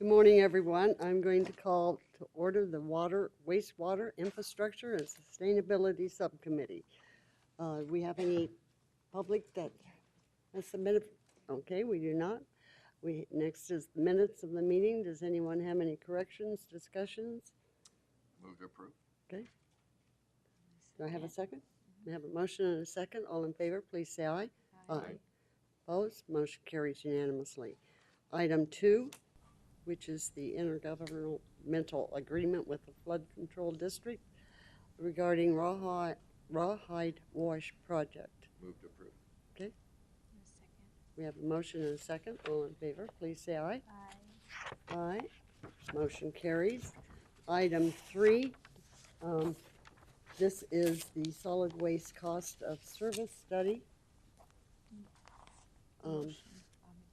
Good morning, everyone. I'm going to call to order the Wastewater Infrastructure and Sustainability Subcommittee. We have any public that has submitted? Okay, we do not. Next is the minutes of the meeting. Does anyone have any corrections, discussions? Move to approve. Okay. Do I have a second? We have a motion and a second. All in favor, please say aye. Aye. Opposed? Motion carries unanimously. Item 2, which is the intergovernmental agreement with the Flood Control District regarding Rawhide Wash Project. Move to approve. Okay. We have a motion and a second. All in favor, please say aye. Aye. Aye. Motion carries. Item 3, this is the solid waste cost of service study. I'll make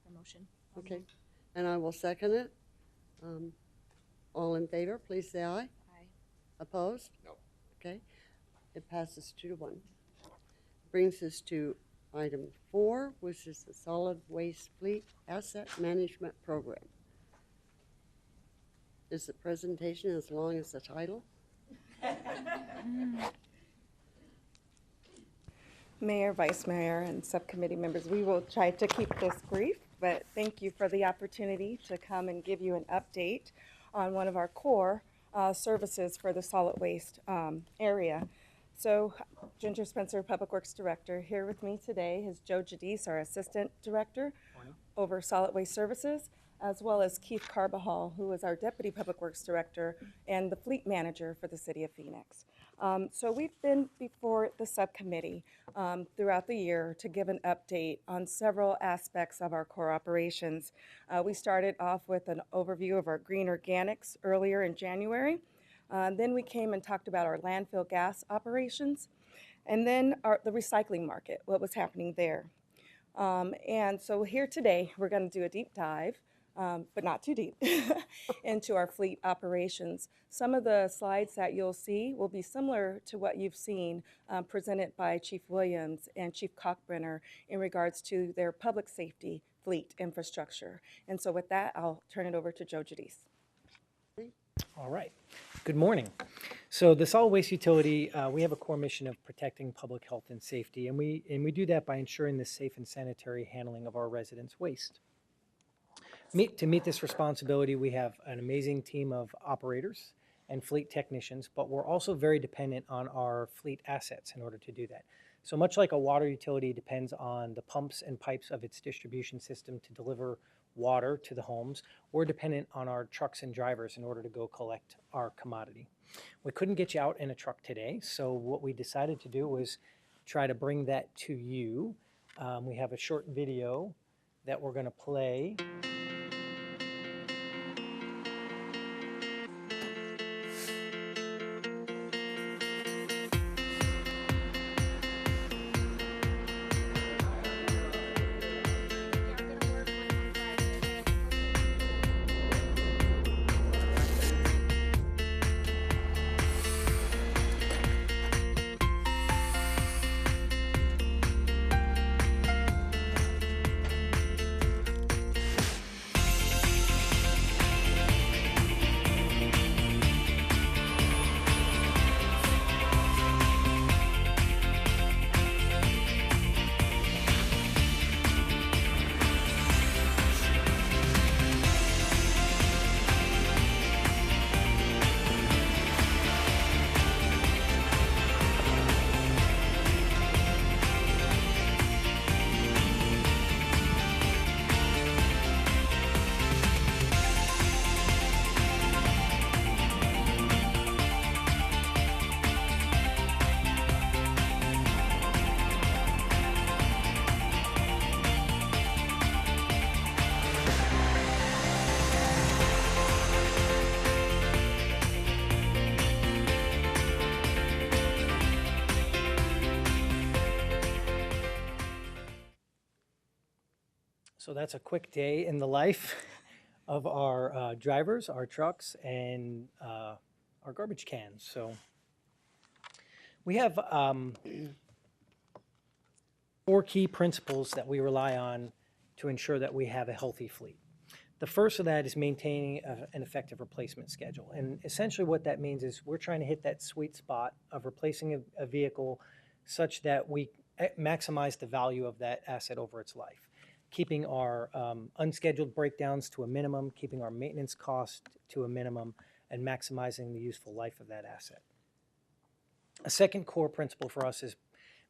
the motion. Okay, and I will second it. All in favor, please say aye. Aye. Opposed? No. Okay, it passes 2-1. Brings us to item 4, which is the Solid Waste Fleet Asset Management Program. Is the presentation as long as the title? Mayor, Vice Mayor, and subcommittee members, we will try to keep this brief, but thank you for the opportunity to come and give you an update on one of our core services for the solid waste area. So Ginger Spencer, Public Works Director. Here with me today is Joe Jadis, our Assistant Director over Solid Waste Services, as well as Keith Carbajal, who is our Deputy Public Works Director and the Fleet Manager for the City of Phoenix. So we've been before the subcommittee throughout the year to give an update on several aspects of our core operations. We started off with an overview of our green organics earlier in January. Then we came and talked about our landfill gas operations, and then the recycling market, what was happening there. And so here today, we're going to do a deep dive, but not too deep, into our fleet operations. Some of the slides that you'll see will be similar to what you've seen presented by Chief Williams and Chief Cockbrenner in regards to their public safety fleet infrastructure. And so with that, I'll turn it over to Joe Jadis. All right. Good morning. So the solid waste utility, we have a core mission of protecting public health and safety, and we do that by ensuring the safe and sanitary handling of our residents' waste. To meet this responsibility, we have an amazing team of operators and fleet technicians, but we're also very dependent on our fleet assets in order to do that. So much like a water utility depends on the pumps and pipes of its distribution system to deliver water to the homes, we're dependent on our trucks and drivers in order to go collect our commodity. We couldn't get you out in a truck today, so what we decided to do was try to bring that to you. We have a short video that we're going to play. So that's a quick day in the life of our drivers, our trucks, and our garbage cans. So we have 4 key principles that we rely on to ensure that we have a healthy fleet. The first of that is maintaining an effective replacement schedule. And essentially what that means is we're trying to hit that sweet spot of replacing a vehicle such that we maximize the value of that asset over its life, keeping our unscheduled breakdowns to a minimum, keeping our maintenance cost to a minimum, and maximizing the useful life of that asset. A second core principle for us is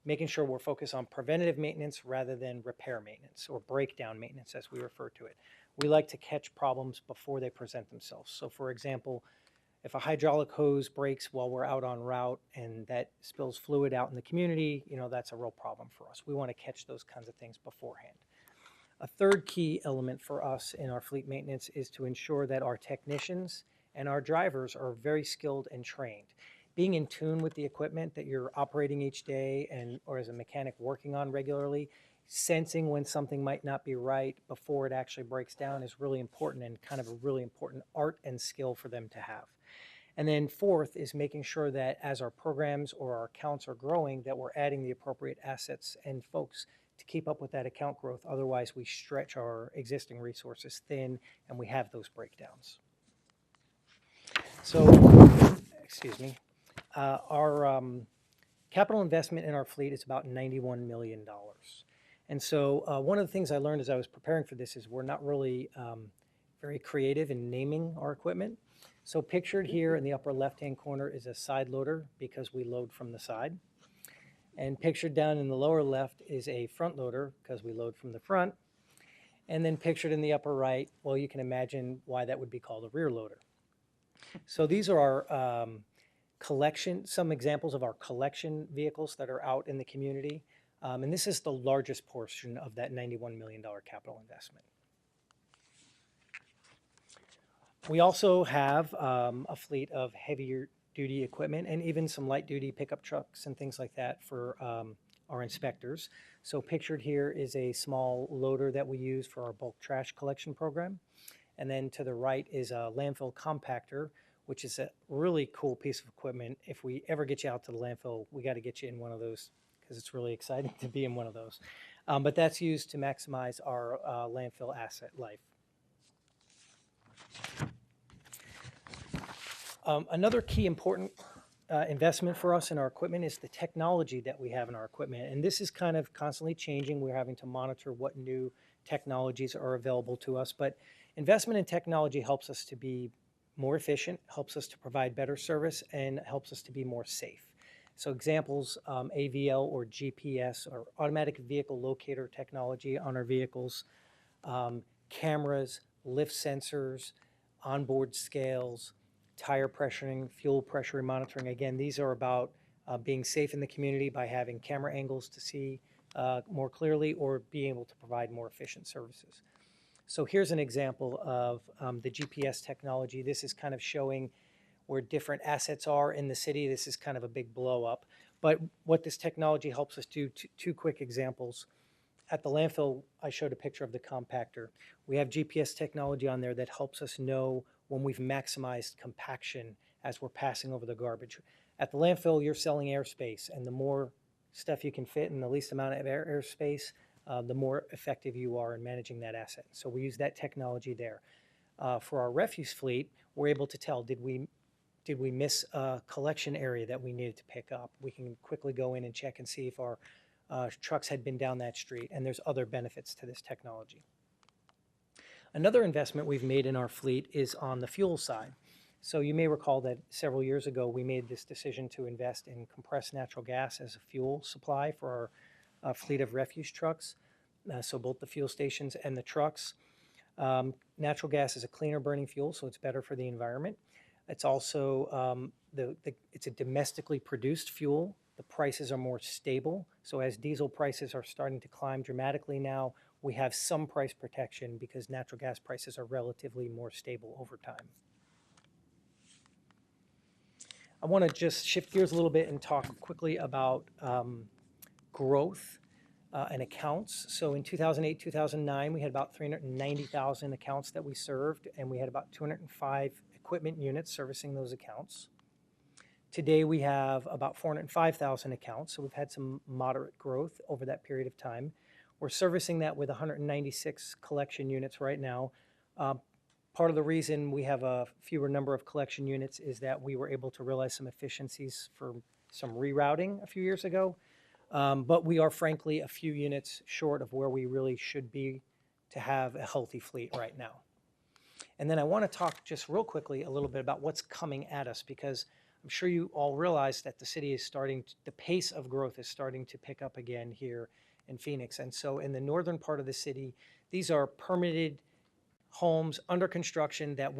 making sure we're focused on preventative maintenance rather than repair maintenance or breakdown maintenance, as we refer to it. We like to catch problems before they present themselves. So for example, if a hydraulic hose breaks while we're out on route and that spills fluid out in the community, that's a real problem for us. We want to catch those kinds of things beforehand. A third key element for us in our fleet maintenance is to ensure that our technicians and our drivers are very skilled and trained. Being in tune with the equipment that you're operating each day or as a mechanic working on regularly, sensing when something might not be right before it actually breaks down is really important and kind of a really important art and skill for them to have. And then fourth is making sure that as our programs or our accounts are growing, that we're adding the appropriate assets and folks to keep up with that account growth. Otherwise, we stretch our existing resources thin and we have those breakdowns. So, excuse me, our capital investment in our fleet is about $91 million. And so one of the things I learned as I was preparing for this is we're not really very creative in naming our equipment. So pictured here in the upper left-hand corner is a side loader because we load from the side. And pictured down in the lower left is a front loader because we load from the front. And then pictured in the upper right, well, you can imagine why that would be called a rear loader. So these are our some examples of our collection vehicles that are out in the community. And this is the largest portion of that $91 million capital investment. We also have a fleet of heavier duty equipment and even some light duty pickup trucks and things like that for our inspectors. So pictured here is a small loader that we use for our bulk trash collection program. And then to the right is a landfill compactor, which is a really cool piece of equipment. If we ever get you out to the landfill, we got to get you in one of those because it's really exciting to be in one of those. But that's used to maximize our landfill asset life. Another key important investment for us in our equipment is the technology that we have in our equipment. And this is kind of constantly changing. We're having to monitor what new technologies are available to us. But investment in technology helps us to be more efficient, helps us to provide better service, and helps us to be more safe. So examples, AVL or GPS or automatic vehicle locator technology on our vehicles, cameras, lift sensors, onboard scales, tire pressuring, fuel pressure monitoring. Again, these are about being safe in the community by having camera angles to see more clearly or being able to provide more efficient services. So here's an example of the GPS technology. This is kind of showing where different assets are in the city. This is kind of a big blow up. But what this technology helps us do, two quick examples. At the landfill, I showed a picture of the compactor. We have GPS technology on there that helps us know when we've maximized compaction as we're passing over the garbage. At the landfill, you're selling airspace, and the more stuff you can fit in the least amount of airspace, the more effective you are in managing that asset. So we use that technology there. For our refuse fleet, we're able to tell, did we miss a collection area that we needed to pick up? We can quickly go in and check and see if our trucks had been down that street, and there's other benefits to this technology. Another investment we've made in our fleet is on the fuel side. So you may recall that several years ago we made this decision to invest in compressed natural gas as a fuel supply for our fleet of refuse trucks, so both the fuel stations and the trucks. Natural gas is a cleaner burning fuel, so it's better for the environment. It's also it's a domestically produced fuel. The prices are more stable. So as diesel prices are starting to climb dramatically now, we have some price protection because natural gas prices are relatively more stable over time. I want to just shift gears a little bit and talk quickly about growth and accounts. So in 2008, 2009, we had about 390,000 accounts that we served, and we had about 205 equipment units servicing those accounts. Today we have about 405,000 accounts, so we've had some moderate growth over that period of time. We're servicing that with 196 collection units right now. Part of the reason we have a fewer number of collection units is that we were able to realize some efficiencies for some rerouting a few years ago. But we are frankly a few units short of where we really should be to have a healthy fleet right now. And then I want to talk just real quickly a little bit about what's coming at us, because I'm sure you all realize that the city is the pace of growth is starting to pick up again here in Phoenix. And so in the northern part of the city, these are permitted homes under construction that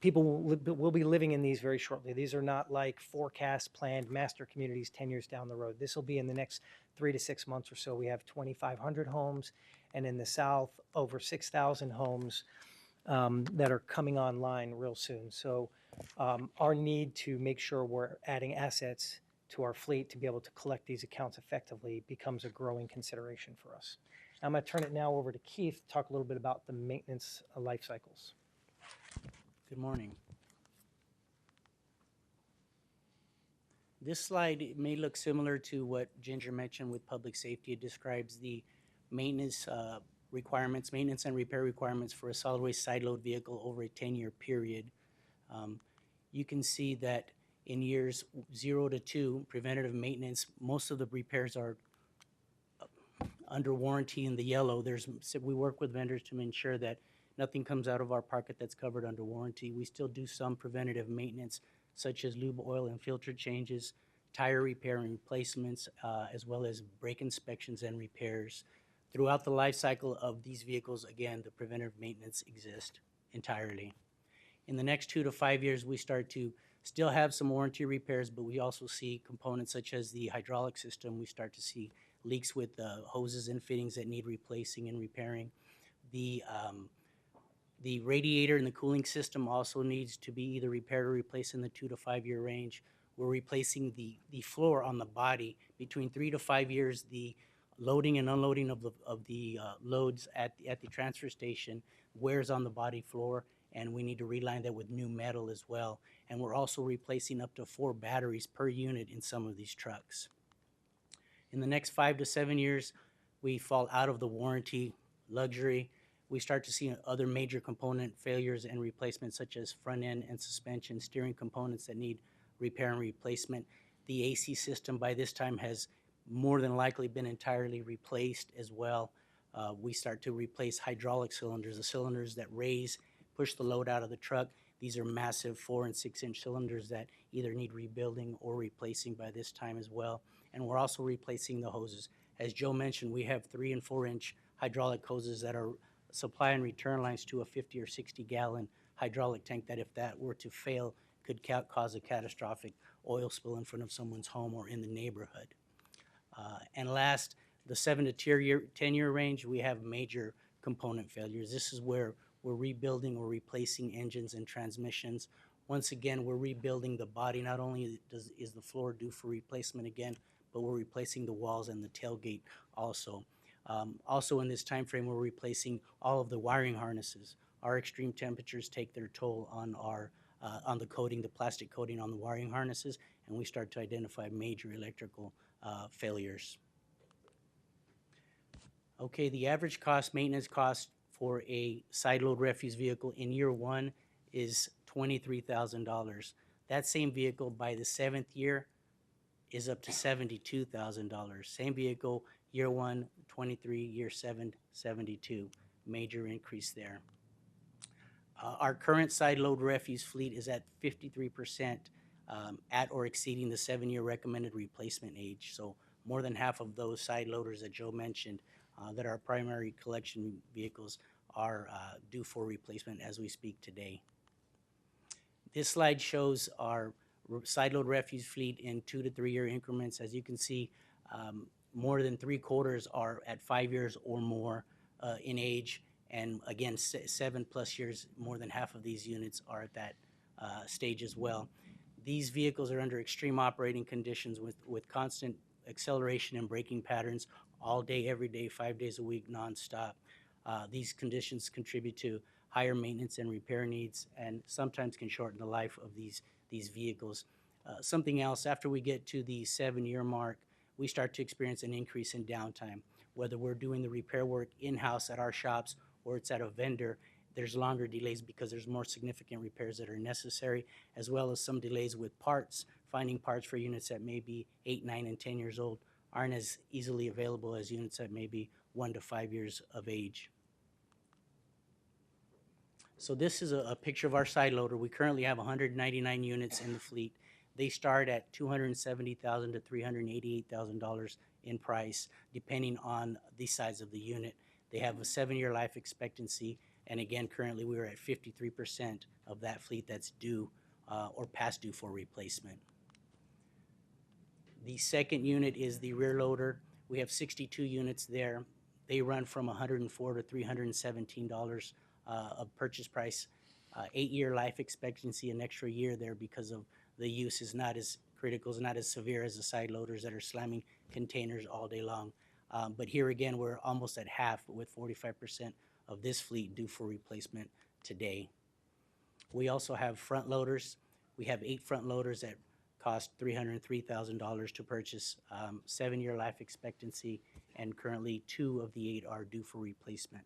people will be living in these very shortly. These are not like forecast planned master communities 10 years down the road. This will be in the next 3 to 6 months or so. We have 2,500 homes, and in the south, over 6,000 homes that are coming online real soon. So our need to make sure we're adding assets to our fleet to be able to collect these accounts effectively becomes a growing consideration for us. I'm going to turn it now over to Keith to talk a little bit about the maintenance life cycles. Good morning. This slide may look similar to what Ginger mentioned with public safety. It describes the maintenance requirements, maintenance and repair requirements for a solid waste side load vehicle over a 10-year period. You can see that in years 0 to 2, preventative maintenance, most of the repairs are under warranty in the yellow. We work with vendors to ensure that nothing comes out of our pocket that's covered under warranty. We still do some preventative maintenance, such as lube, oil, and filter changes, tire repair and replacements, as well as brake inspections and repairs. Throughout the life cycle of these vehicles, again, the preventative maintenance exists entirely. In the next 2 to 5 years, we start to still have some warranty repairs, but we also see components such as the hydraulic system. We start to see leaks with hoses and fittings that need replacing and repairing. The radiator and the cooling system also needs to be either repaired or replaced in the 2 to 5 year range. We're replacing the floor on the body. Between 3 to 5 years, the loading and unloading of the loads at the transfer station wears on the body floor, and we need to reline that with new metal as well. And we're also replacing up to 4 batteries per unit in some of these trucks. In the next 5 to 7 years, we fall out of the warranty luxury. We start to see other major component failures and replacements, such as front end and suspension, steering components that need repair and replacement. The AC system by this time has more than likely been entirely replaced as well. We start to replace hydraulic cylinders, the cylinders that push the load out of the truck. These are massive 4 and 6 inch cylinders that either need rebuilding or replacing by this time as well. And we're also replacing the hoses. As Joe mentioned, we have 3 and 4 inch hydraulic hoses that are supply and return lines to a 50 or 60 gallon hydraulic tank that, if that were to fail, could cause a catastrophic oil spill in front of someone's home or in the neighborhood. And last, the 7 to 10 year range, we have major component failures. This is where we're rebuilding or replacing engines and transmissions. Once again, we're rebuilding the body. Not only is the floor due for replacement again, but we're replacing the walls and the tailgate also. Also in this time frame, we're replacing all of the wiring harnesses. Our extreme temperatures take their toll on the coating, the plastic coating on the wiring harnesses, and we start to identify major electrical failures. Okay, the average maintenance cost for a side load refuse vehicle in year 1 is $23,000. That same vehicle by the 7th year is up to $72,000. Same vehicle, year 1, 23, year 7, 72. Major increase there. Our current side load refuse fleet is at 53% at or exceeding the 7-year recommended replacement age. So more than half of those side loaders that Joe mentioned that are primary collection vehicles are due for replacement as we speak today. This slide shows our side load refuse fleet in 2 to 3 year increments. As you can see, more than 3/4 are at 5 years or more in age, and again 7+ years, more than half of these units are at that stage as well. These vehicles are under extreme operating conditions with constant acceleration and braking patterns all day, every day, 5 days a week, nonstop. These conditions contribute to higher maintenance and repair needs, and sometimes can shorten the life of these vehicles. Something else, after we get to the 7-year mark, we start to experience an increase in downtime. Whether we're doing the repair work in-house at our shops or it's at a vendor, there's longer delays because there's more significant repairs that are necessary, as well as some delays with parts. Finding parts for units that may be 8, 9, and 10 years old aren't as easily available as units that may be 1 to 5 years of age. So this is a picture of our side loader. We currently have 199 units in the fleet. They start at $270,000 to $388,000 in price, depending on the size of the unit. They have a 7-year life expectancy, and again, currently we are at 53% of that fleet that's due or past due for replacement. The second unit is the rear loader. We have 62 units there. They run from $104 to $317 of purchase price. 8-year life expectancy, an extra year there because of the use is not as critical, is not as severe as the side loaders that are slamming containers all day long. But here again, we're almost at half, with 45% of this fleet due for replacement today. We also have front loaders. We have 8 front loaders that cost $303,000 to purchase, 7-year life expectancy, and currently 2 of the 8 are due for replacement.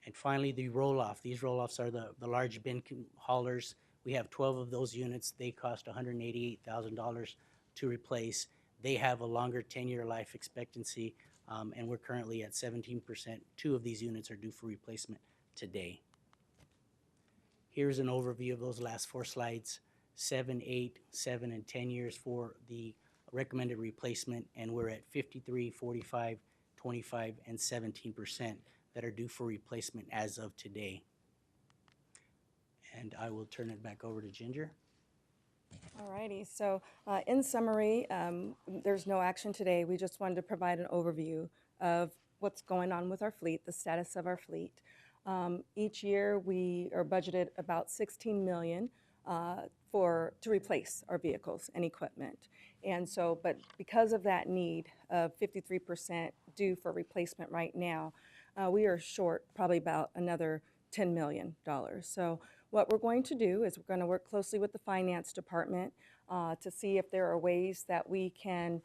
And finally, the roll-off. These roll-offs are the large bin haulers. We have 12 of those units. They cost $188,000 to replace. They have a longer 10-year life expectancy, and we're currently at 17%. 2 of these units are due for replacement today. Here's an overview of those last 4 slides. 7, 8, 7, and 10 years for the recommended replacement, and we're at 53, 45, 25, and 17% that are due for replacement as of today. And I will turn it back over to Ginger. All righty, so in summary, there's no action today. We just wanted to provide an overview of what's going on with our fleet, the status of our fleet. Each year, we are budgeted about $16 million to replace our vehicles and equipment. And so, but because of that need of 53% due for replacement right now, we are short probably about another $10 million. So what we're going to do is we're going to work closely with the finance department to see if there are ways that we can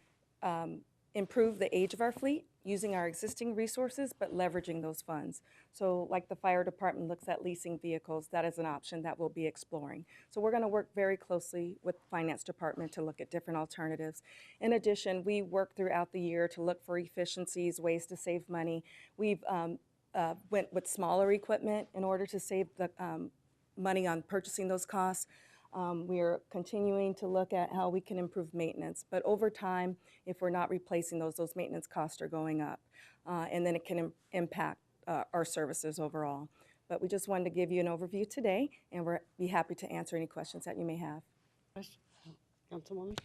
improve the age of our fleet using our existing resources, but leveraging those funds. So like the fire department looks at leasing vehicles, that is an option that we'll be exploring. So we're going to work very closely with the finance department to look at different alternatives. In addition, we work throughout the year to look for efficiencies, ways to save money. We've went with smaller equipment in order to save the money on purchasing those costs. We are continuing to look at how we can improve maintenance, but over time, if we're not replacing those maintenance costs are going up, and then it can impact our services overall. But we just wanted to give you an overview today, and we'll be happy to answer any questions that you may have. Councilwoman?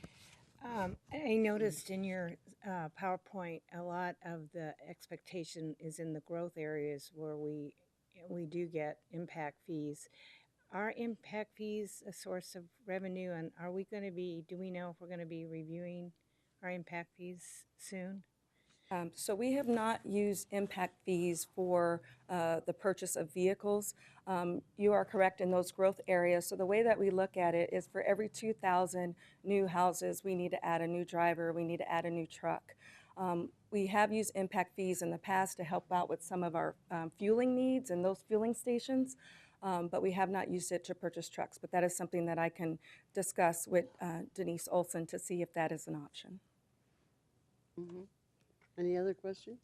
I noticed in your PowerPoint, a lot of the expectation is in the growth areas where we do get impact fees. Are impact fees a source of revenue, and are we going to be, do we know if we're going to be reviewing our impact fees soon? So we have not used impact fees for the purchase of vehicles. You are correct in those growth areas. So the way that we look at it is for every 2,000 new houses, we need to add a new driver, we need to add a new truck. We have used impact fees in the past to help out with some of our fueling needs and those fueling stations, but we have not used it to purchase trucks. But that is something that I can discuss with Denise Olson to see if that is an option. Mm-hmm. Any other questions?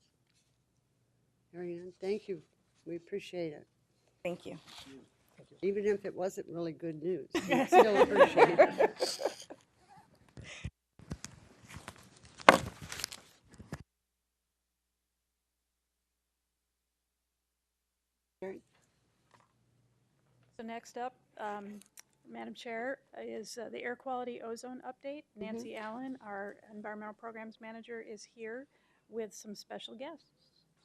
Hearing none, thank you. We appreciate it. Thank you. Even if it wasn't really good news, we still appreciate it. Karen? So next up, Madam Chair, is the air quality ozone update. Nancy Allen, our environmental programs manager, is here with some special guests.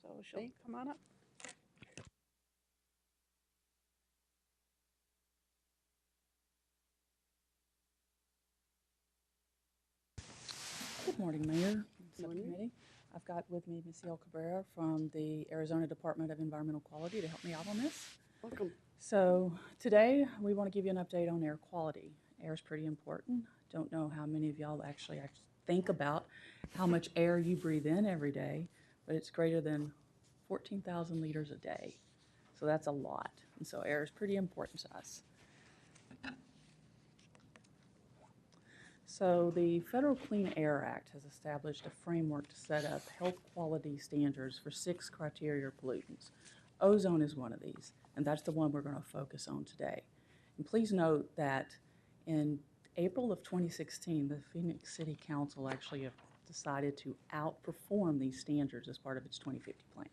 So she'll come on up. Good morning, Mayor, Subcommittee. I've got with me Ms. Yale Cabrera from the Arizona Department of Environmental Quality to help me out on this. Welcome. So today we want to give you an update on air quality. Air is pretty important. Don't know how many of y'all actually think about how much air you breathe in every day, but it's greater than 14,000 liters a day. So that's a lot. And so air is pretty important to us. So the Federal Clean Air Act has established a framework to set up health quality standards for 6 criteria pollutants. Ozone is one of these, and that's the one we're going to focus on today. And please note that in April of 2016, the Phoenix City Council actually have decided to outperform these standards as part of its 2050 plan.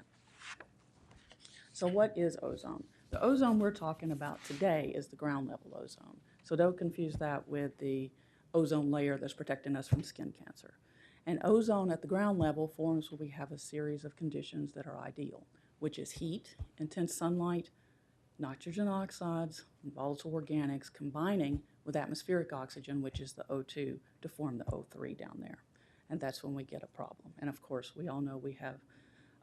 So what is ozone? The ozone we're talking about today is the ground level ozone. So don't confuse that with the ozone layer that's protecting us from skin cancer. And ozone at the ground level forms when we have a series of conditions that are ideal, which is heat, intense sunlight, nitrogen oxides, and volatile organics combining with atmospheric oxygen, which is the O2, to form the O3 down there. And that's when we get a problem. And of course, we all know we have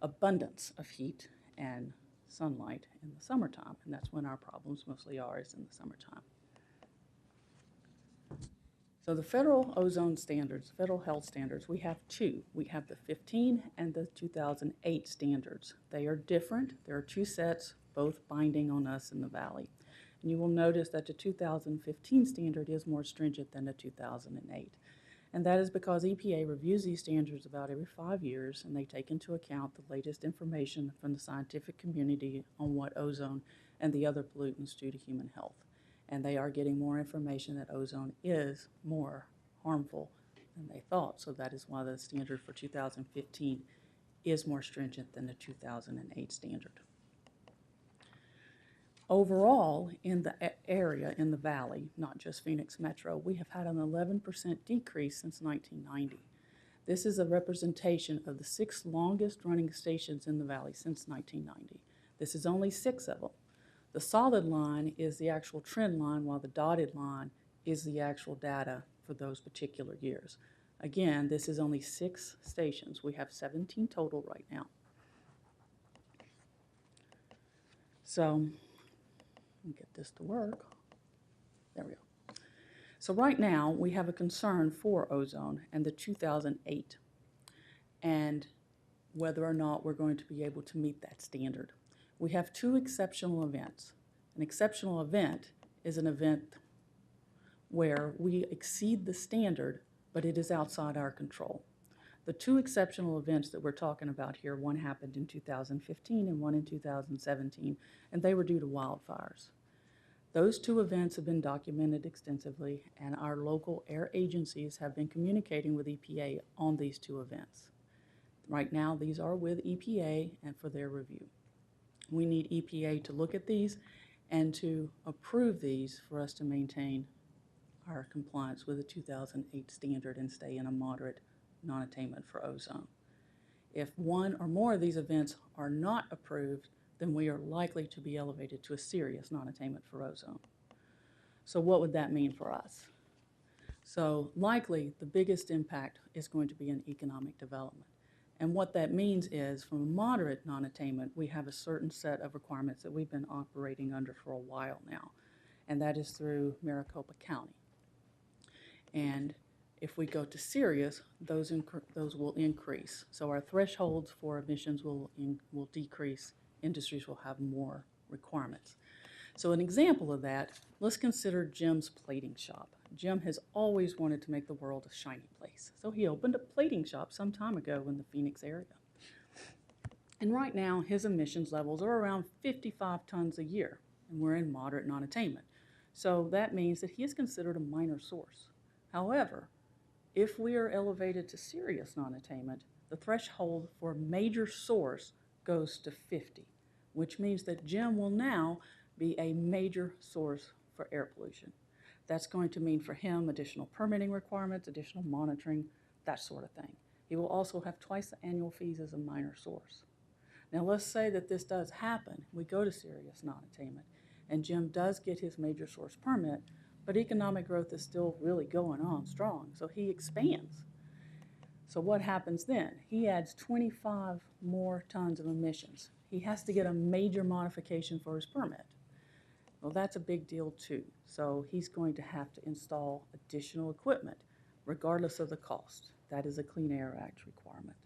abundance of heat and sunlight in the summertime, and that's when our problems mostly are, is in the summertime. So the federal ozone standards, federal health standards, we have 2. We have the 15 and the 2008 standards. They are different. There are 2 sets, both binding on us in the valley. And you will notice that the 2015 standard is more stringent than the 2008. And that is because EPA reviews these standards about every 5 years, and they take into account the latest information from the scientific community on what ozone and the other pollutants do to human health. And they are getting more information that ozone is more harmful than they thought. So that is why the standard for 2015 is more stringent than the 2008 standard. Overall, in the area, in the valley, not just Phoenix Metro, we have had an 11% decrease since 1990. This is a representation of the 6 longest running stations in the valley since 1990. This is only 6 of them. The solid line is the actual trend line, while the dotted line is the actual data for those particular years. Again, this is only 6 stations. We have 17 total right now. So, let me get this to work. There we go. So right now, we have a concern for ozone and the 2008, and whether or not we're going to be able to meet that standard. We have 2 exceptional events. An exceptional event is an event where we exceed the standard, but it is outside our control. The 2 exceptional events that we're talking about here, one happened in 2015 and one in 2017, and they were due to wildfires. Those 2 events have been documented extensively, and our local air agencies have been communicating with EPA on these 2 events. Right now, these are with EPA and for their review. We need EPA to look at these and to approve these for us to maintain our compliance with the 2008 standard and stay in a moderate non-attainment for ozone. If 1 or more of these events are not approved, then we are likely to be elevated to a serious non-attainment for ozone. So what would that mean for us? So likely the biggest impact is going to be in economic development. And what that means is, from a moderate non-attainment, we have a certain set of requirements that we've been operating under for a while now, and that is through Maricopa County. And if we go to serious, those will increase. So our thresholds for emissions will decrease. Industries will have more requirements. So an example of that, let's consider Jim's plating shop. Jim has always wanted to make the world a shiny place. So he opened a plating shop some time ago in the Phoenix area. And right now, his emissions levels are around 55 tons a year, and we're in moderate non-attainment. So that means that he is considered a minor source. However, if we are elevated to serious non-attainment, the threshold for major source goes to 50, which means that Jim will now be a major source for air pollution. That's going to mean for him additional permitting requirements, additional monitoring, that sort of thing. He will also have twice the annual fees as a minor source. Now let's say that this does happen. We go to serious non-attainment, and Jim does get his major source permit, but economic growth is still really going on strong, so he expands. So what happens then? He adds 25 more tons of emissions. He has to get a major modification for his permit. Well, that's a big deal too. So he's going to have to install additional equipment, regardless of the cost. That is a Clean Air Act requirement.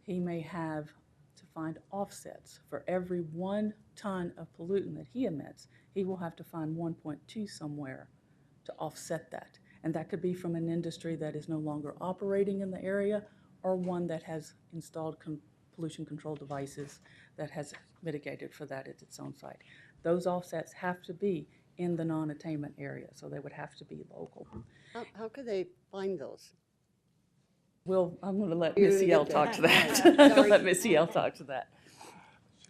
He may have to find offsets. For every 1 ton of pollutant that he emits, he will have to find 1.2 somewhere to offset that. And that could be from an industry that is no longer operating in the area, or one that has installed pollution control devices that has mitigated for that at its own site. Those offsets have to be in the non-attainment area, so they would have to be local. How could they find those? Well, I'm going to let You're gonna Missy get L talk to that. that. All right. I'm going Sorry. to let Missy L talk to that.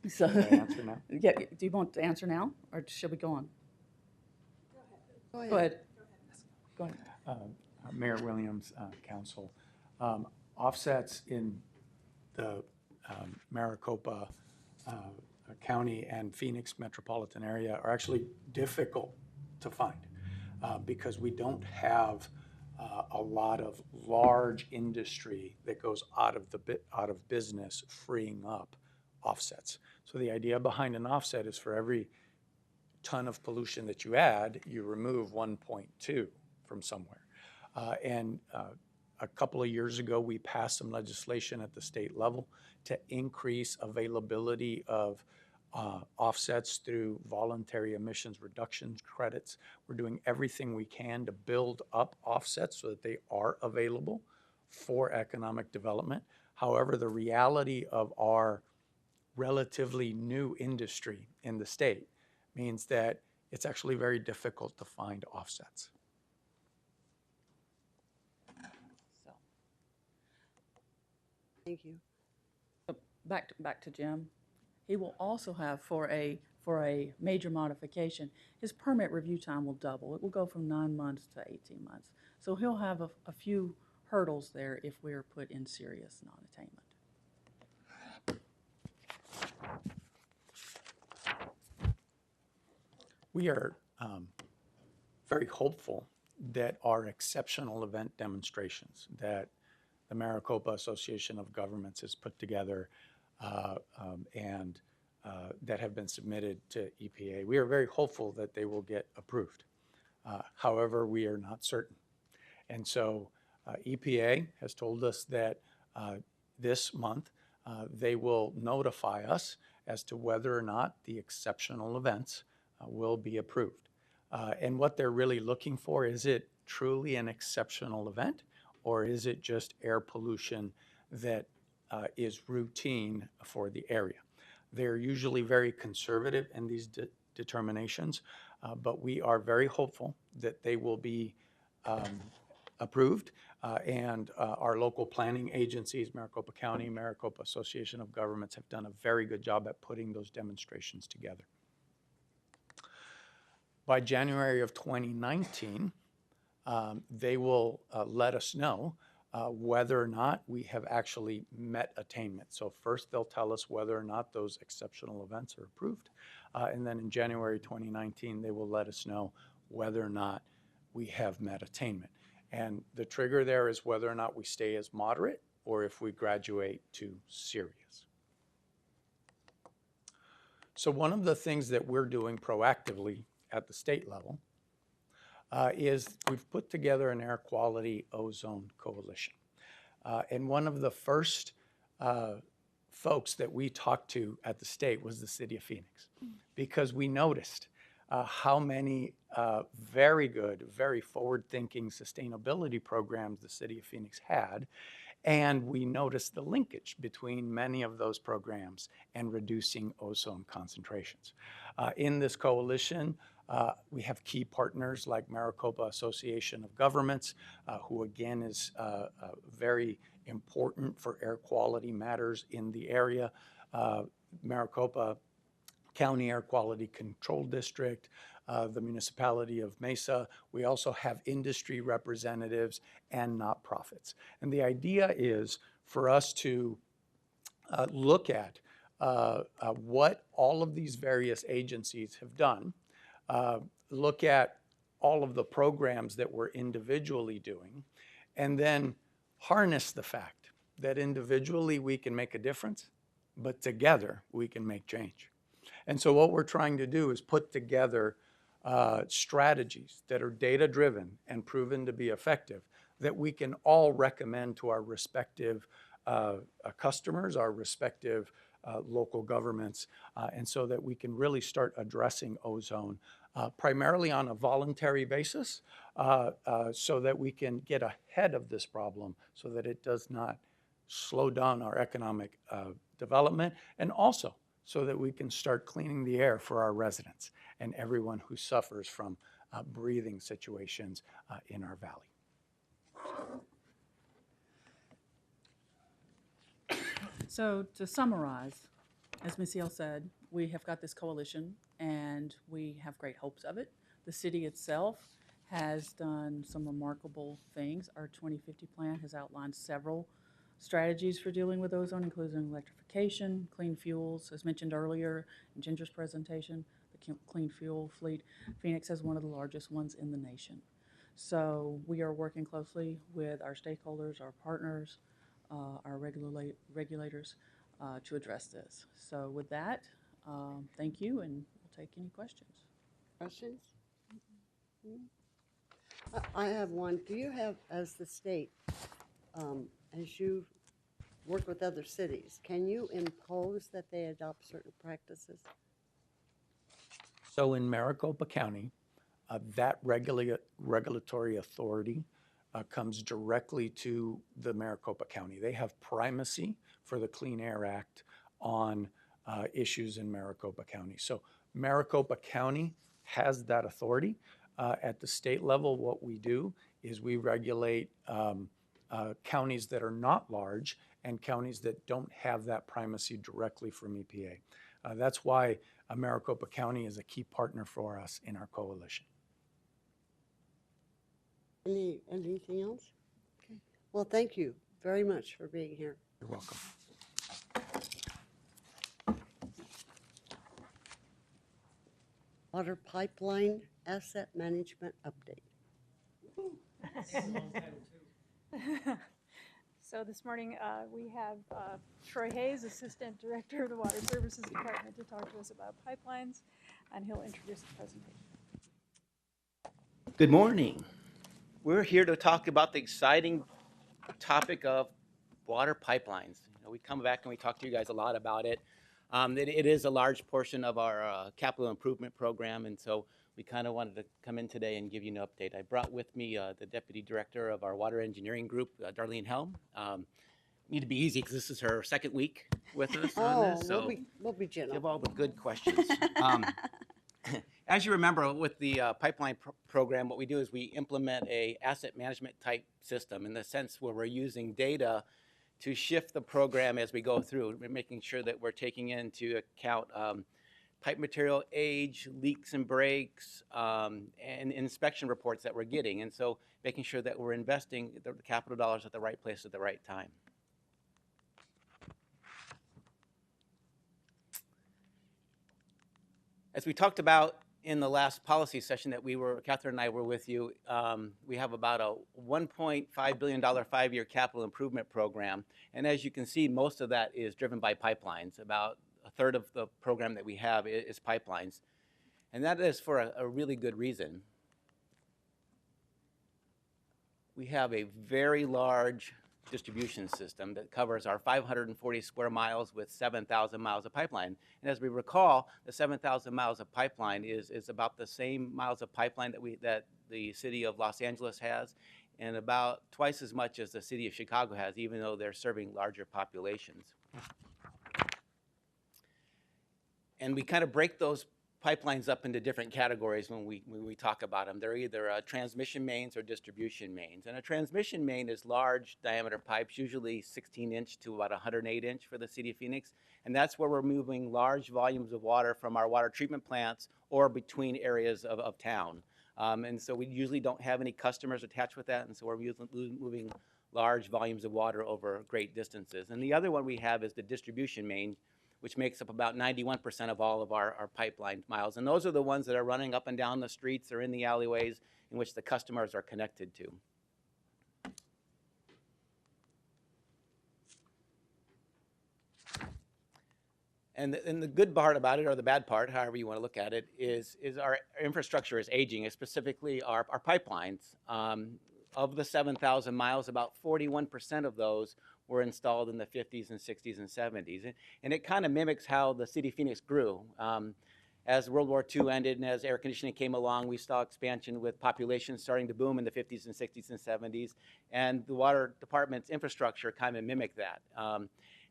So, Can I answer now? yeah, do you want to answer now, or should we go on? Go ahead. Go ahead. Go ahead. Mayor Williams, Council. Offsets in the Maricopa County and Phoenix metropolitan area are actually difficult to find because we don't have a lot of large industry that goes out of business, freeing up offsets. So the idea behind an offset is for every ton of pollution that you add, you remove 1.2 from somewhere. A couple of years ago, we passed some legislation at the state level to increase availability of offsets through voluntary emissions reduction credits. We're doing everything we can to build up offsets so that they are available for economic development. However, the reality of our relatively new industry in the state means that it's actually very difficult to find offsets. So, Thank you. back to Jim. He will also have, for a major modification, his permit review time will double. It will go from 9 months to 18 months. So he'll have a few hurdles there if we're put in serious non-attainment. We are very hopeful that our exceptional event demonstrations that the Maricopa Association of Governments has put together and that have been submitted to EPA, we are very hopeful that they will get approved. However, we are not certain. And so EPA has told us that this month they will notify us as to whether or not the exceptional events will be approved. And what they're really looking for, is it truly an exceptional event, or is it just air pollution that is routine for the area? They're usually very conservative in these determinations, but we are very hopeful that they will be approved, and our local planning agencies, Maricopa County, Maricopa Association of Governments, have done a very good job at putting those demonstrations together. By January of 2019, they will let us know whether or not we have actually met attainment. So first they'll tell us whether or not those exceptional events are approved. And then in January 2019, they will let us know whether or not we have met attainment. And the trigger there is whether or not we stay as moderate or if we graduate to serious. So one of the things that we're doing proactively at the state level is we've put together an air quality ozone coalition. And one of the first folks that we talked to at the state was the city of Phoenix, because we noticed how many very good, very forward-thinking sustainability programs the city of Phoenix had. And we noticed the linkage between many of those programs and reducing ozone concentrations. In this coalition, we have key partners like Maricopa Association of Governments, who again is very important for air quality matters in the area. Maricopa County Air Quality Control District, the municipality of Mesa. We also have industry representatives and not-profits. And the idea is for us to look at what all of these various agencies have done, look at all of the programs that we're individually doing, and then harness the fact that individually we can make a difference, but together we can make change. And so what we're trying to do is put together strategies that are data-driven and proven to be effective that we can all recommend to our respective customers, our respective local governments, and so that we can really start addressing ozone primarily on a voluntary basis, so that we can get ahead of this problem so that it does not slow down our economic development, and also so that we can start cleaning the air for our residents and everyone who suffers from breathing situations in our valley. So to summarize, as Ms. Hill said, we have got this coalition and we have great hopes of it. The city itself has done some remarkable things. Our 2050 plan has outlined several strategies for dealing with ozone, including electrification, clean fuels, as mentioned earlier in Ginger's presentation, the clean fuel fleet. Phoenix has one of the largest ones in the nation. So we are working closely with our stakeholders, our partners, our regulators to address this. So with that, thank you, and we'll take any questions. Questions? I have one. Do you have, as the state, as you work with other cities, can you impose that they adopt certain practices? So in Maricopa County, that regulatory authority comes directly to the Maricopa County. They have primacy for the Clean Air Act on issues in Maricopa County. So Maricopa County has that authority. At the state level, what we do is we regulate counties that are not large and counties that don't have that primacy directly from EPA. That's why Maricopa County is a key partner for us in our coalition. Anything else? Okay. Well, thank you very much for being here. You're welcome. Water pipeline asset management update. So this morning, we have Troy Hayes, Assistant Director of the Water Services Department, to talk to us about pipelines, and he'll introduce the presentation. Good morning. We're here to talk about the exciting topic of water pipelines. You know, we come back and we talk to you guys a lot about it. It is a large portion of our capital improvement program, and so we kind of wanted to come in today and give you an update. I brought with me the Deputy Director of our Water Engineering Group, Darlene Helm. Need to be easy because this is her second week with us on this, so we'll be gentle. give all the good questions. As you remember, with the pipeline program, what we do is we implement a asset management type system in the sense where we're using data to shift the program as we go through. We're making sure that we're taking into account pipe material age, leaks and breaks, and inspection reports that we're getting. And so making sure that we're investing the capital dollars at the right place at the right time. As we talked about in the last policy session that Catherine and I were with you, we have about a $1.5 billion 5-year capital improvement program. And as you can see, most of that is driven by pipelines. About a third of the program that we have is pipelines. And that is for a really good reason. We have a very large distribution system that covers our 540 square miles with 7,000 miles of pipeline. And as we recall, the 7,000 miles of pipeline is about the same miles of pipeline that the city of Los Angeles has, and about twice as much as the city of Chicago has, even though they're serving larger populations. And we kind of break those pipelines up into different categories when we talk about them. They're either transmission mains or distribution mains. And a transmission main is large diameter pipes, usually 16-inch to about 108-inch for the city of Phoenix. And that's where we're moving large volumes of water from our water treatment plants or between areas of town. And so we usually don't have any customers attached with that, and so we're moving large volumes of water over great distances. And the other one we have is the distribution main, which makes up about 91% of all of our pipeline miles. And those are the ones that are running up and down the streets or in the alleyways in which the customers are connected to. And the good part about it, or the bad part, however you want to look at it, is our infrastructure is aging, specifically our pipelines. Of the 7,000 miles, about 41% of those were installed in the 50s and 60s and 70s. And it kind of mimics how the city of Phoenix grew. As World War II ended and as air conditioning came along, we saw expansion with population starting to boom in the 50s and 60s and 70s, and the water department's infrastructure kind of mimicked that.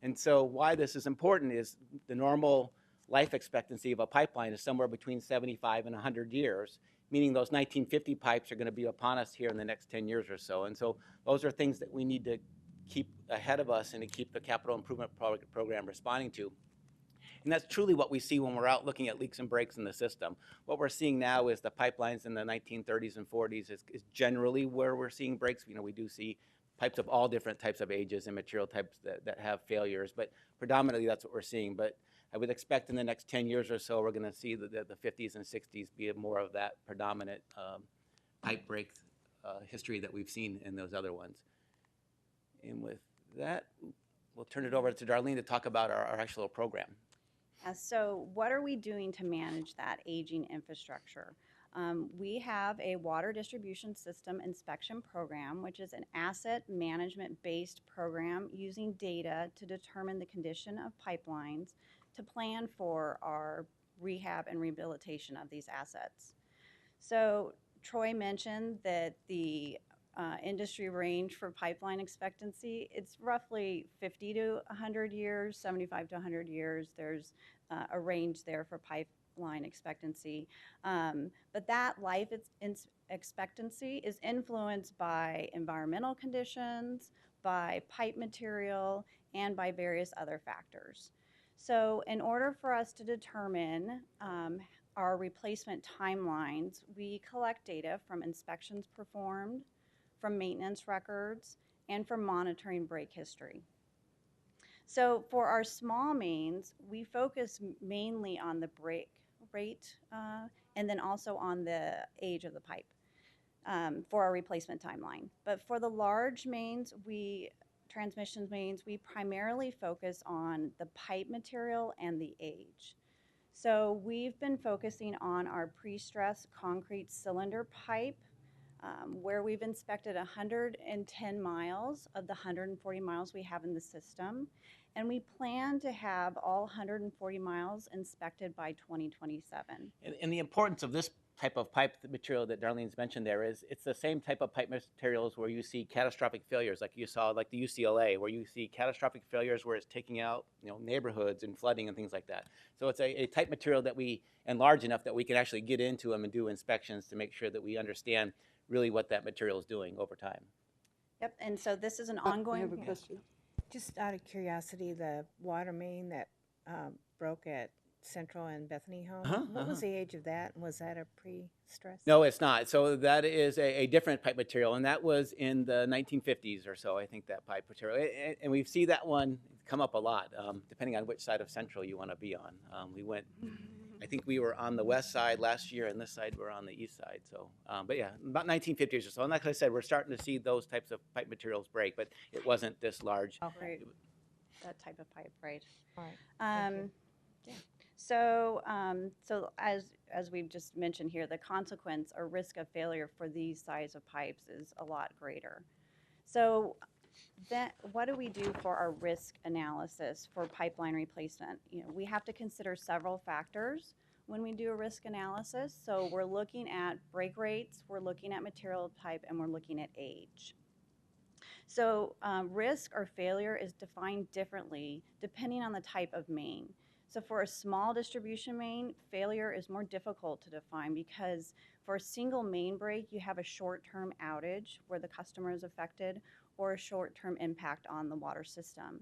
And so why this is important is the normal life expectancy of a pipeline is somewhere between 75 and 100 years, meaning those 1950 pipes are going to be upon us here in the next 10 years or so. And so those are things that we need to keep ahead of us and to keep the capital improvement program responding to. And that's truly what we see when we're out looking at leaks and breaks in the system. What we're seeing now is the pipelines in the 1930s and 40s is generally where we're seeing breaks. You know, we do see pipes of all different types of ages and material types that have failures, but predominantly that's what we're seeing. But I would expect in the next 10 years or so, we're going to see the 50s and 60s be more of that predominant pipe break history that we've seen in those other ones. And with that, we'll turn it over to Darlene to talk about our actual program. So what are we doing to manage that aging infrastructure? We have a water distribution system inspection program, which is an asset management-based program using data to determine the condition of pipelines to plan for our rehab and rehabilitation of these assets. So Troy mentioned that the industry range for pipeline expectancy, it's roughly 50 to 100 years, 75 to 100 years. There's a range there for pipeline expectancy. But that life expectancy is influenced by environmental conditions, by pipe material, and by various other factors. So in order for us to determine our replacement timelines, we collect data from inspections performed, from maintenance records, and from monitoring break history. So for our small mains, we focus mainly on the break rate and then also on the age of the pipe for our replacement timeline. But for the large mains, transmission mains, we primarily focus on the pipe material and the age. So we've been focusing on our pre-stressed concrete cylinder pipe, where we've inspected 110 miles of the 140 miles we have in the system. And we plan to have all 140 miles inspected by 2027. And the importance of this type of pipe material that Darlene's mentioned there is it's the same type of pipe materials where you see catastrophic failures, like you saw, like the UCLA, where you see catastrophic failures where it's taking out, you know, neighborhoods and flooding and things like that. So it's a type material that and large enough that we can actually get into them and do inspections to make sure that we understand really what that material is doing over time. Yep, and so this is an I ongoing. have a question. Just out of curiosity, the water main that broke at Central and Bethany Home, what was the age of that? Was that a pre-stress? No, it's not. So that is a different pipe material, and that was in the 1950s or so, I think, that pipe material. And we see that one come up a lot, depending on which side of Central you want to be on. I think we were on the west side last year, and this side we're on the east side. So, but yeah, about 1950s or so. And like I said, we're starting to see those types of pipe materials break, but it wasn't this large. Right. That type of pipe, right? All right. Yeah. So, so as we've just mentioned here, the consequence or risk of failure for these size of pipes is a lot greater. So, what do we do for our risk analysis for pipeline replacement? You know, we have to consider several factors when we do a risk analysis. So we're looking at break rates, we're looking at material type, and we're looking at age. So risk or failure is defined differently depending on the type of main. So for a small distribution main, failure is more difficult to define because for a single main break, you have a short-term outage where the customer is affected or a short-term impact on the water system.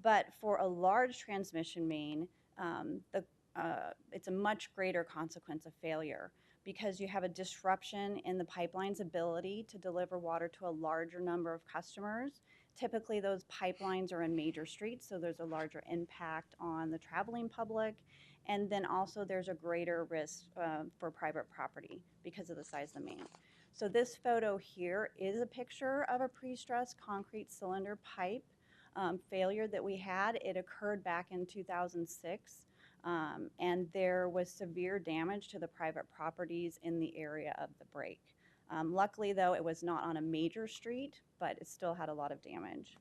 But for a large transmission main, it's a much greater consequence of failure because you have a disruption in the pipeline's ability to deliver water to a larger number of customers. Typically, those pipelines are in major streets, so there's a larger impact on the traveling public. And then also there's a greater risk for private property because of the size of the main. So this photo here is a picture of a pre-stressed concrete cylinder pipe failure that we had. It occurred back in 2006, and there was severe damage to the private properties in the area of the break. Luckily, though, it was not on a major street, but it still had a lot of damage.